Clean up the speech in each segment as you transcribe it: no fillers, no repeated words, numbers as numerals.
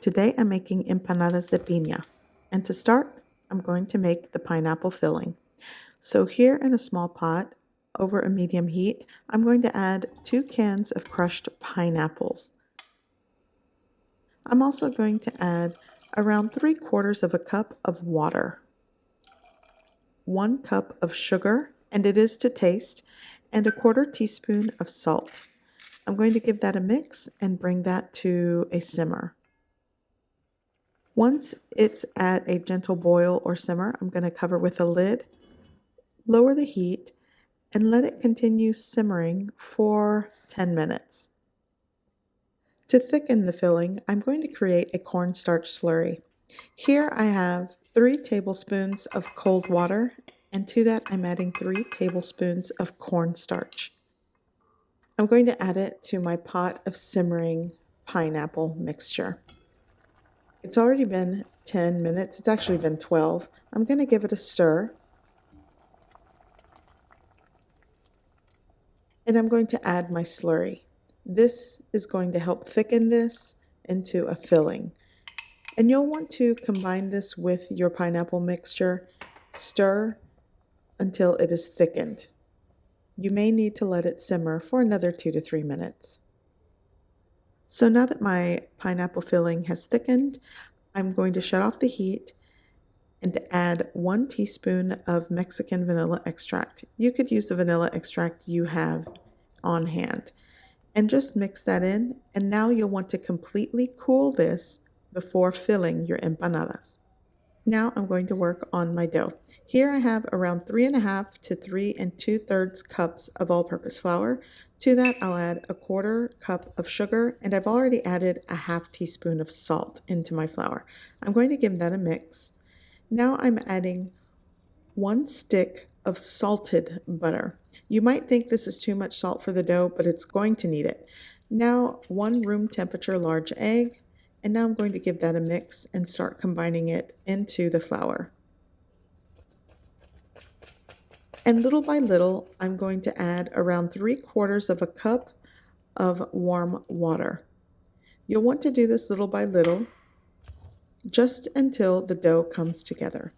Today I'm making empanadas de piña, and to start, I'm going to make the pineapple filling. So here in a small pot, over a medium heat, I'm going to add 2 cans of crushed pineapples. I'm also going to add around 3/4 of a cup of water, 1 cup of sugar, and it is to taste, and a 1/4 teaspoon of salt. I'm going to give that a mix and bring that to a simmer. Once it's at a gentle boil or simmer, I'm going to cover with a lid, lower the heat, and let it continue simmering for 10 minutes. To thicken the filling, I'm going to create a cornstarch slurry. Here I have 3 tablespoons of cold water, and to that I'm adding 3 tablespoons of cornstarch. I'm going to add it to my pot of simmering pineapple mixture. It's already been 10 minutes. It's actually been 12. I'm going to give it a stir. And I'm going to add my slurry. This is going to help thicken this into a filling. And you'll want to combine this with your pineapple mixture. Stir until it is thickened. You may need to let it simmer for another 2 to 3 minutes. So now that my pineapple filling has thickened, I'm going to shut off the heat and add 1 teaspoon of Mexican vanilla extract. You could use the vanilla extract you have on hand. And just mix that in, and now you'll want to completely cool this before filling your empanadas. Now I'm going to work on my dough. Here I have around 3½ to 3 2/3 cups of all-purpose flour. To that I'll add a 1/4 cup of sugar, and I've already added a 1/2 teaspoon of salt into my flour. I'm going to give that a mix. Now I'm adding 1 stick of salted butter. You might think this is too much salt for the dough, but it's going to need it. Now 1 room temperature large egg, and now I'm going to give that a mix and start combining it into the flour. And little by little, I'm going to add around 3/4 of a cup of warm water. You'll want to do this little by little, just until the dough comes together.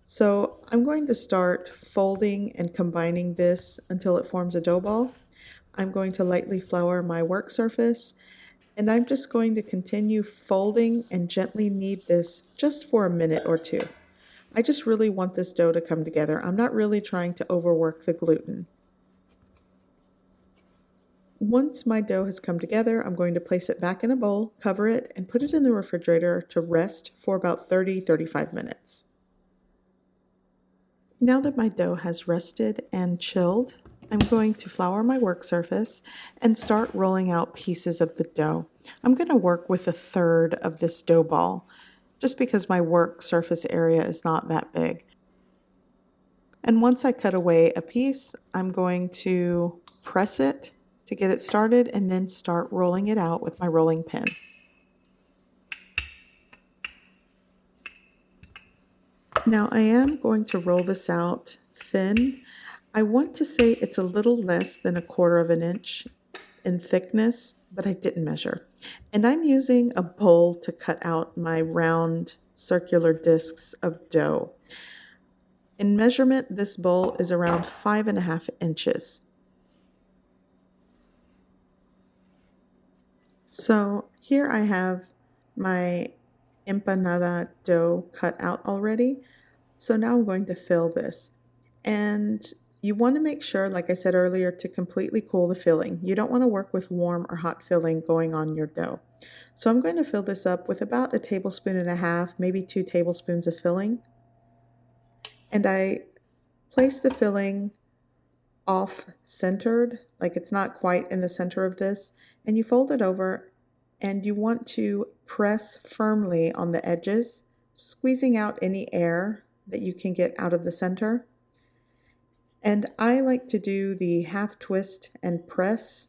So I'm going to start folding and combining this until it forms a dough ball. I'm going to lightly flour my work surface, and I'm just going to continue folding and gently knead this just for a minute or 2. I just really want this dough to come together. I'm not really trying to overwork the gluten. Once my dough has come together, I'm going to place it back in a bowl, cover it, and put it in the refrigerator to rest for about 30-35 minutes. Now that my dough has rested and chilled, I'm going to flour my work surface and start rolling out pieces of the dough. I'm going to work with 1/3 of this dough ball, just because my work surface area is not that big. And once I cut away a piece, I'm going to press it to get it started and then start rolling it out with my rolling pin. Now I am going to roll this out thin. I want to say it's a little less than 1/4 of an inch in thickness, but I didn't measure. And I'm using a bowl to cut out my round circular discs of dough. In measurement, this bowl is around 5½ inches. So here I have my empanada dough cut out already. So now I'm going to fill this. And you want to make sure, like I said earlier, to completely cool the filling. You don't want to work with warm or hot filling going on your dough. So I'm going to fill this up with about 1.5 tablespoons, maybe 2 tablespoons of filling. And I place the filling off-centered, like it's not quite in the center of this, and you fold it over, and you want to press firmly on the edges, squeezing out any air that you can get out of the center. And I like to do the half twist and press,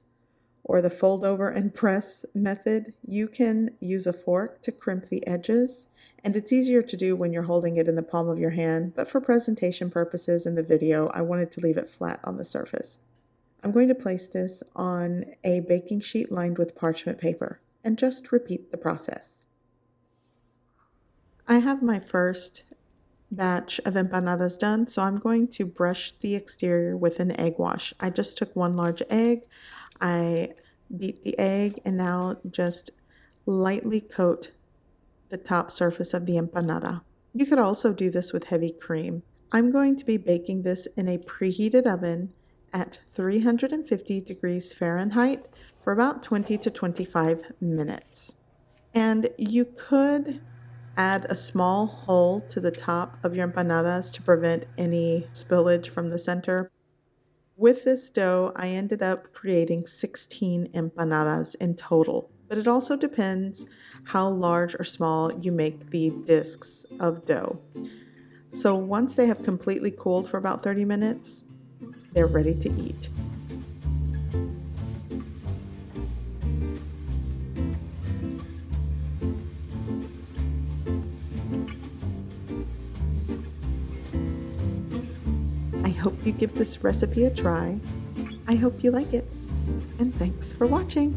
or the fold over and press method. You can use a fork to crimp the edges, and it's easier to do when you're holding it in the palm of your hand, but for presentation purposes in the video, I wanted to leave it flat on the surface. I'm going to place this on a baking sheet lined with parchment paper, and just repeat the process. I have my first batch of empanadas done, so I'm going to brush the exterior with an egg wash. I just took one large egg, I beat the egg, and now just lightly coat the top surface of the empanada. You could also do this with heavy cream. I'm going to be baking this in a preheated oven at 350 degrees Fahrenheit for about 20 to 25 minutes. And you could add a small hole to the top of your empanadas to prevent any spillage from the center. With this dough, I ended up creating 16 empanadas in total, but it also depends how large or small you make the discs of dough. So once they have completely cooled for about 30 minutes, they're ready to eat. I hope you give this recipe a try. I hope you like it, and thanks for watching.